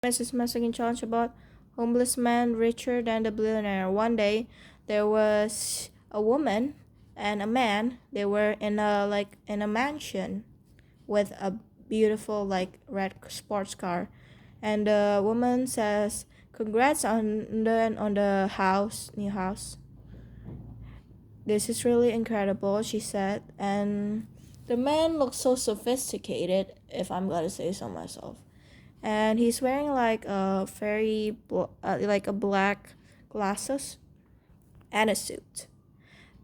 Mrs. Messing challenge about homeless man richer than the billionaire. One day, there was a woman and a man. They were in a mansion with a beautiful red sports car, and the woman says, "Congrats on the new house. This is really incredible," she said, and the man looks so sophisticated, if I'm gonna say so myself. And he's wearing like a black glasses and a suit.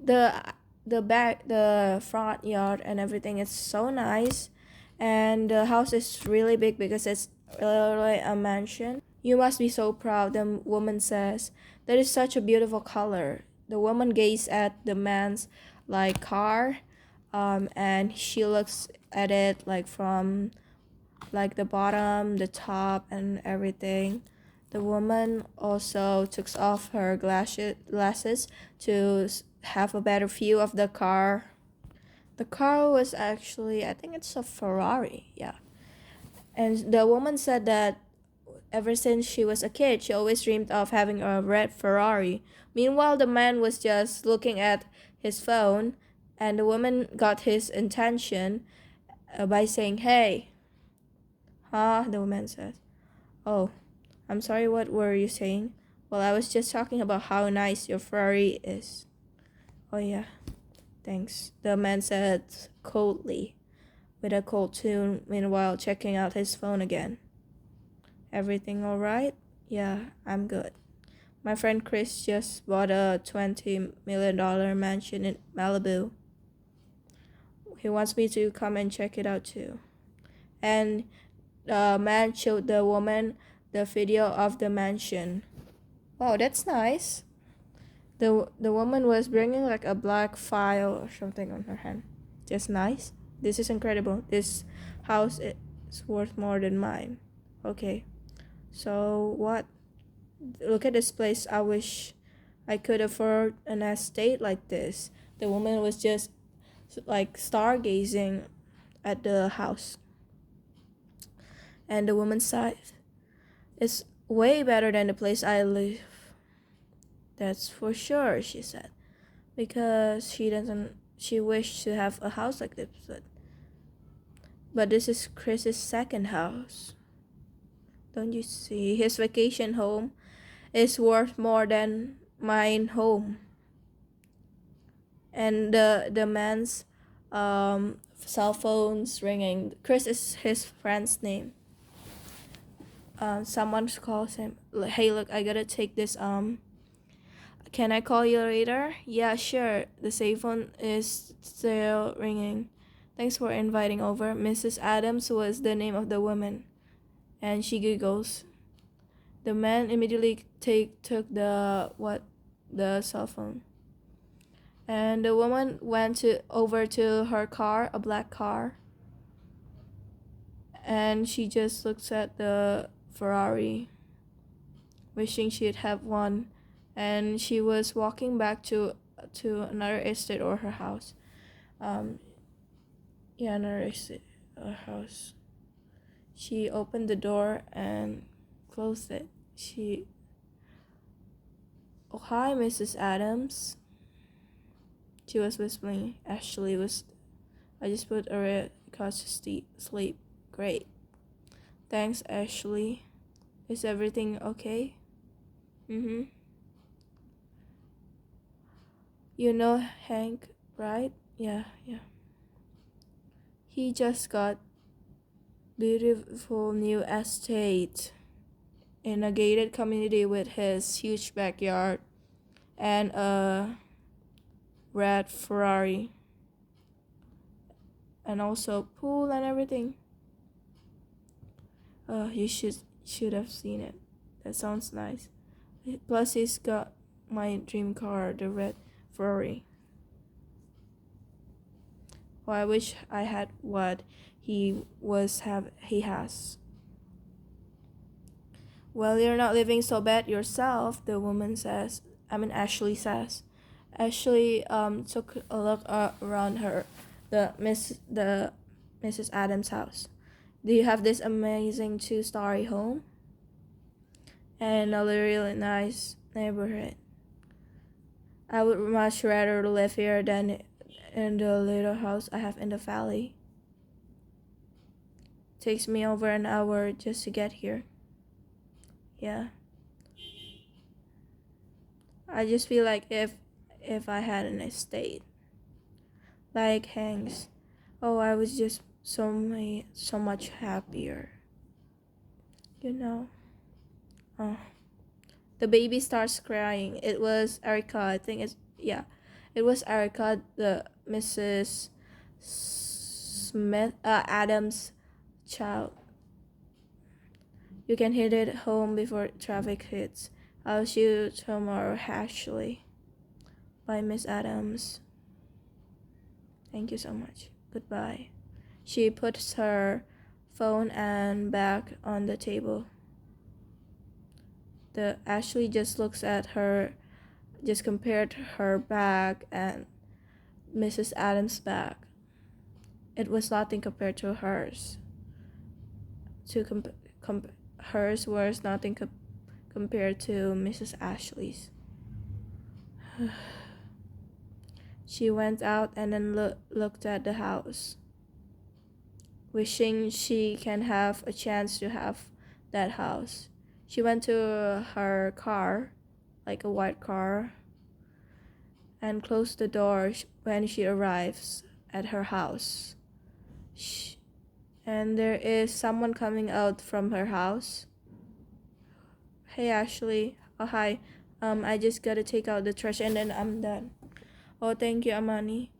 The front yard and everything is so nice, and the house is really big because it's literally a mansion. "You must be so proud," the woman says. "That is such a beautiful color." The woman gazes at the man's car, and she looks at it from the bottom, the top, and everything. The woman also took off her glasses to have a better view of the car. The car was actually, I think it's a Ferrari, yeah. And the woman said that ever since she was a kid, she always dreamed of having a red Ferrari. Meanwhile, the man was just looking at his phone, and the woman got his attention by saying, "Hey." "Huh?" the woman says. "Oh, I'm sorry, what were you saying?" "Well, I was just talking about how nice your Ferrari is." "Oh, yeah, thanks," the man said coldly, with a cold tone, meanwhile checking out his phone again. "Everything all right?" "Yeah, I'm good. My friend Chris just bought a $20 million mansion in Malibu. He wants me to come and check it out too." And the man showed the woman the video of the mansion. "Wow, that's nice." The woman was bringing a black file or something on her hand. "Just nice. This is incredible. This house is worth more than mine." "Okay. So what? Look at this place. I wish I could afford an estate like this." The woman was just stargazing at the house. And the woman sighed. "It's way better than the place I live." "That's for sure," she said, because she wished to have a house like this, but this is Chris's second house. Don't you see? His vacation home is worth more than mine home. And the man's cell phone's ringing. Chris is his friend's name. Someone calls him. "Hey, look, I gotta take this. Can I call you later?" "Yeah, sure." The cell phone is still ringing. "Thanks for inviting over." Mrs. Adams was the name of the woman, and she giggles. The man immediately took the cell phone, and the woman went over to her car, a black car, and she just looks at the Ferrari, wishing she'd have one, and she was walking back to another estate or her house. Another estate or house. She opened the door and closed it. "Oh, hi, Mrs. Adams." She was whispering. "Ashley was. I just put her couch to sleep." "Great. Thanks, Ashley. Is everything okay?" "Mm-hmm. You know Hank, right?" "Yeah, yeah. He just got beautiful new estate in a gated community with his huge backyard and a red Ferrari and also pool and everything. You should have seen it. That sounds nice. Plus he's got my dream car, the red Ferrari. Well, I wish I had what he has." "Well, you're not living so bad yourself," the woman says. Ashley says. Ashley took a look around the Mrs. Adams house. "Do you have this amazing two-story home?" and a really nice neighborhood. I would much rather live here than in the little house I have in the valley. It takes me over an hour just to get here. Yeah. I just feel like if I had an estate like Hank's, oh, I was just so much happier. You know. Oh. The baby starts crying. It was Erica. I think it's yeah. It was Erica, the Mrs. Smith Adams child. You can hit it home before traffic hits. I'll see you tomorrow, Ashley. By Miss Adams. Thank you so much. Goodbye. She puts her phone and back on the table. The Ashley just looks at her, just compared her bag and Mrs. Adams' bag. It was nothing compared to hers. Hers was nothing compared to Mrs. Ashley's. She went out and then looked at the house, wishing she can have a chance to have that house. She went to her car, like a white car, and closed the door when she arrives at her house. And there is someone coming out from her house. Hey Ashley, oh hi, I just gotta take out the trash and then I'm done. Oh, thank you, Amani.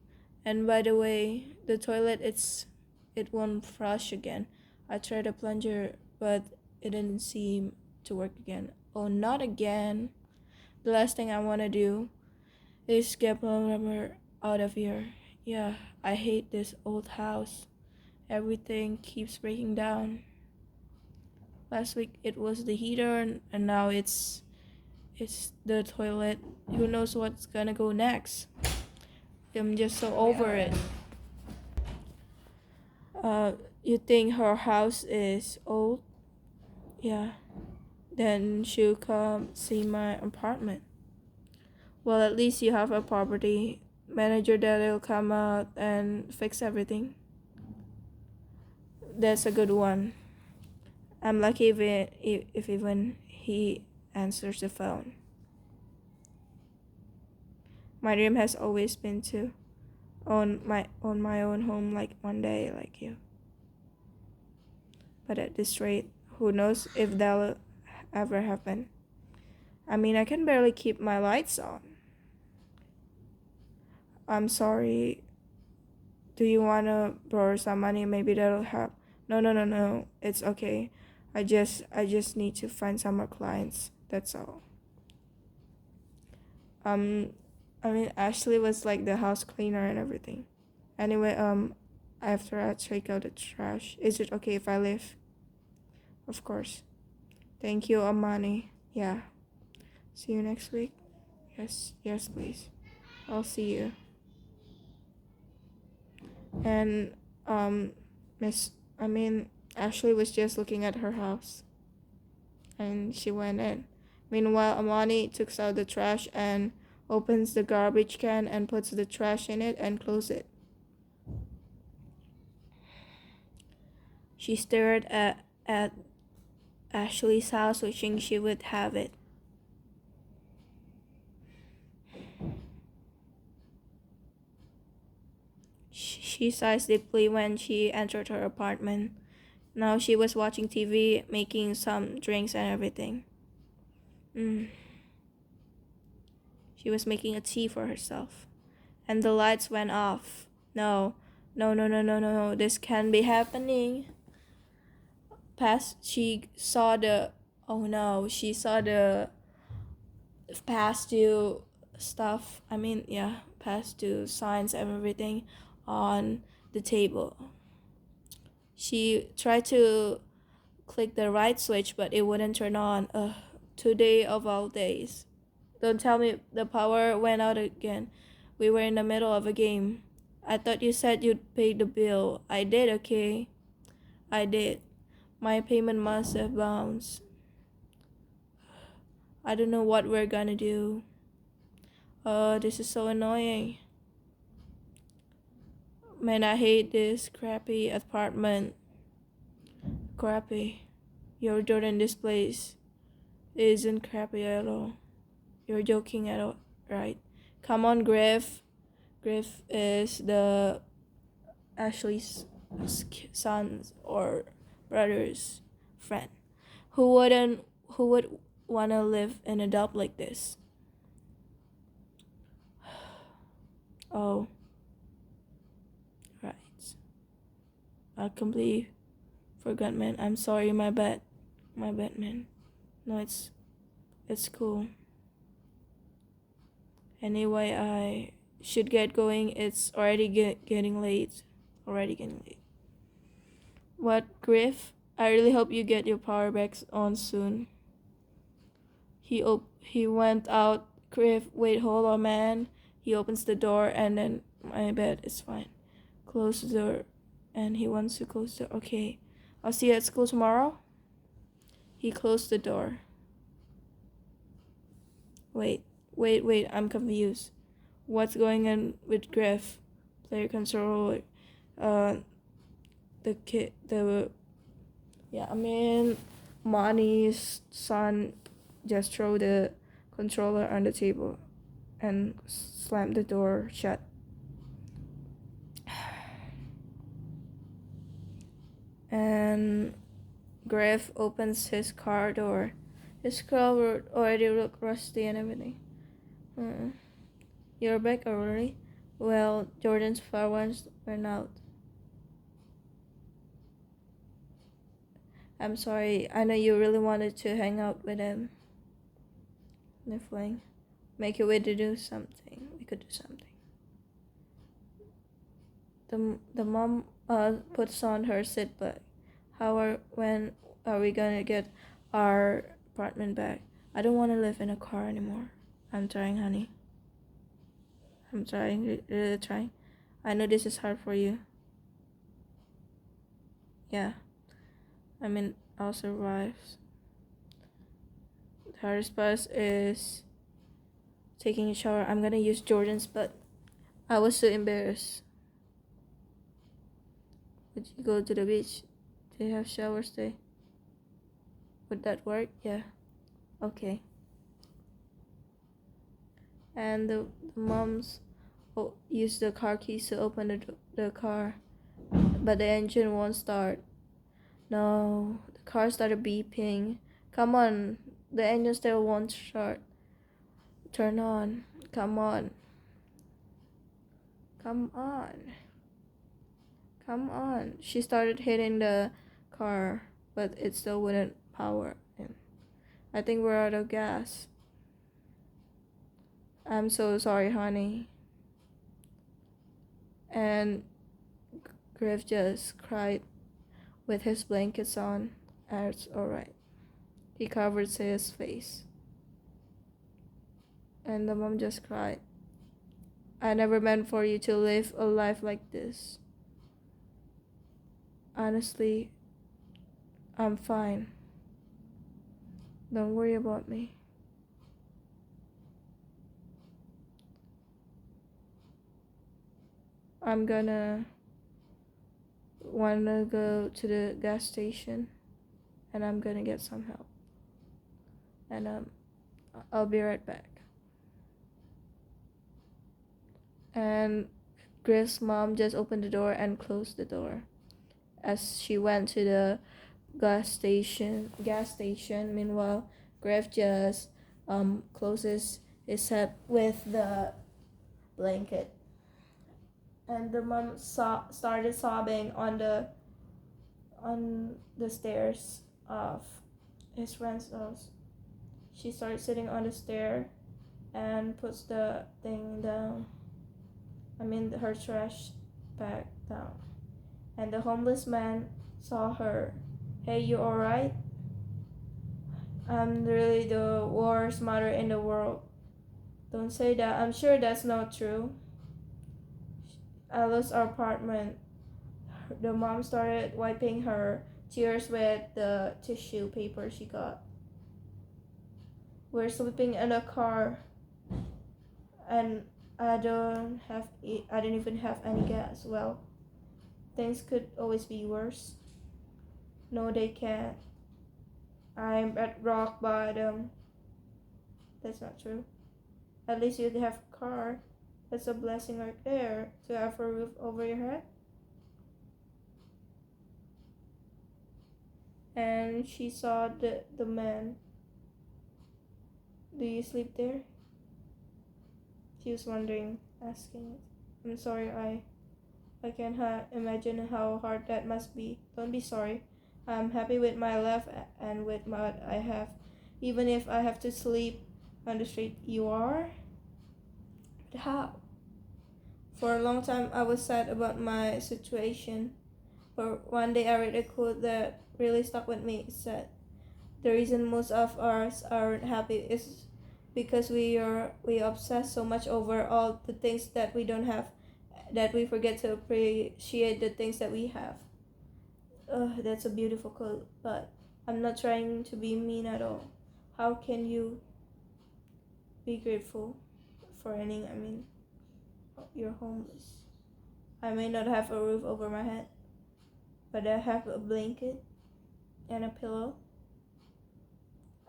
And by the way, the toilet, it won't flush again. I tried a plunger, but it didn't seem to work again. Oh, not again. The last thing I want to do is get rubber out of here. Yeah, I hate this old house. Everything keeps breaking down. Last week it was the heater, and now it's the toilet. Who knows what's gonna go next? I'm just so over it. You think her house is old? Yeah. Then she'll come see my apartment. Well, at least you have a property manager that'll come out and fix everything. That's a good one. I'm lucky if even he answers the phone. My dream has always been to own my own home like one day like you. But at this rate, who knows if that'll ever happen. I mean, I can barely keep my lights on. I'm sorry. Do you wanna borrow some money? Maybe that'll help. No. It's okay. I just need to find some more clients. That's all. I mean, Ashley was like the house cleaner and everything. Anyway, after I take out the trash, is it okay if I leave? Of course. Thank you, Amani. Yeah. See you next week? Yes, please. I'll see you. And, Ashley was just looking at her house. And she went in. Meanwhile, Amani takes out the trash and opens the garbage can and puts the trash in it and closes it. She stared at Ashley's house, wishing she would have it. She sighed deeply when she entered her apartment. Now she was watching TV, making some drinks and everything. She was making a tea for herself. And the lights went off. No. This can't be happening. She saw the past due stuff. Past due signs and everything on the table. She tried to click the right switch, but it wouldn't turn on. Today of all days. Don't tell me the power went out again. We were in the middle of a game. I thought you said you'd pay the bill. I did, okay? I did. My payment must have bounced. I don't know what we're gonna do. This is so annoying. Man, I hate this crappy apartment. Crappy. Your Jordan, this place isn't crappy at all. You're joking at all, right? Come on, Griff. Griff is the Ashley's son's or brother's friend. Who wouldn't? Who would wanna live in a dump like this? Oh, right. I completely forgot, man. I'm sorry, my bad. My bad, man. No, it's cool. Anyway, I should get going. It's already getting late. Already getting late. What, Griff? I really hope you get your power back on soon. He went out. Griff, wait, hold on, man. He opens the door and then my bed is fine. Close the door, and he wants to close the door. Okay, I'll see you at school tomorrow. He closed the door. Wait, I'm confused. What's going on with Griff? Player controller. The kid, Monty's son just threw the controller on the table and slammed the door shut. And Griff opens his car door. His car already looked rusty and everything. You're back already? Well, Jordan's fireworks went out. I'm sorry. I know you really wanted to hang out with him. Niffling. Make your way to do something. We could do something. The mom puts on her seatbelt. When are we gonna get our apartment back? I don't want to live in a car anymore. I'm trying, honey. I'm trying, really trying. I know this is hard for you. Yeah. I mean, I'll survive. The hardest part is taking a shower. I'm gonna use Jordan's, but I was so embarrassed. Would you go to the beach? They have showers there. Would that work? Yeah. Okay. And the moms use the car keys to open the car, but the engine won't start. No, the car started beeping. Come on, the engine still won't start. Turn on. Come on. Come on. Come on. She started hitting the car, but it still wouldn't power. I think we're out of gas. I'm so sorry, honey. And Griff just cried with his blankets on. It's alright. He covered his face. And the mom just cried. I never meant for you to live a life like this. Honestly, I'm fine. Don't worry about me. I'm gonna wanna go to the gas station and I'm gonna get some help. And I'll be right back. And Griff's mom just opened the door and closed the door. As she went to the gas station. Meanwhile, Griff just closes his head with the blanket. And the mom started sobbing on the stairs of his friend's house. She started sitting on the stair and puts the thing down. Her trash bag down. And the homeless man saw her. Hey, you alright? I'm really the worst mother in the world. Don't say that. I'm sure that's not true. I lost our apartment. The mom started wiping her tears with the tissue paper she got. We're sleeping in a car, and I don't even have any gas. Well, things could always be worse. No, they can't. I'm at rock bottom. That's not true. At least you have a car. That's a blessing right there. To have a roof over your head. And she saw the man. Do you sleep there? She was wondering, asking it. I'm sorry, I can imagine how hard that must be. Don't be sorry. I'm happy with my life and with what I have. Even if I have to sleep on the street, you are? But how? For a long time, I was sad about my situation. But one day, I read a quote that really stuck with me. It said, "The reason most of us aren't happy is because we obsess so much over all the things that we don't have, that we forget to appreciate the things that we have." That's a beautiful quote, but I'm not trying to be mean at all. How can you be grateful for anything? I mean, you're homeless. I may not have a roof over my head, but I have a blanket and a pillow.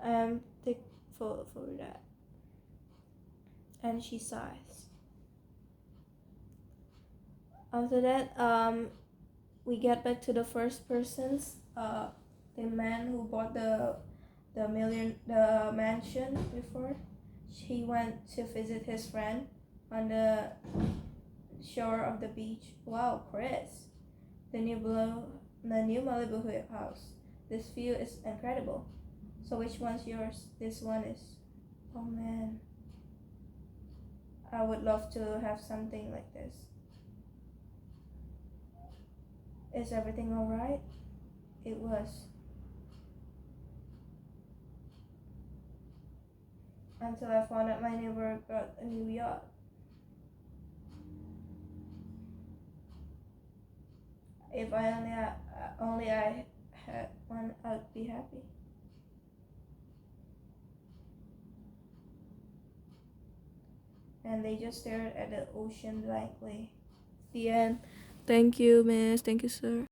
I'm thankful for that. And she sighs. After that, we get back to the first persons. The man who bought the mansion before. He went to visit his friend on the shore of the beach. Wow, Chris, the new Malibu house. This view is incredible. So which one's yours? This one is. Oh man, I would love to have something like this. Is everything alright? It was. Until I found out my neighbor got a new yacht. If only I had one, I'd be happy. And they just stared at the ocean blankly. The end. Thank you, miss. Thank you, sir.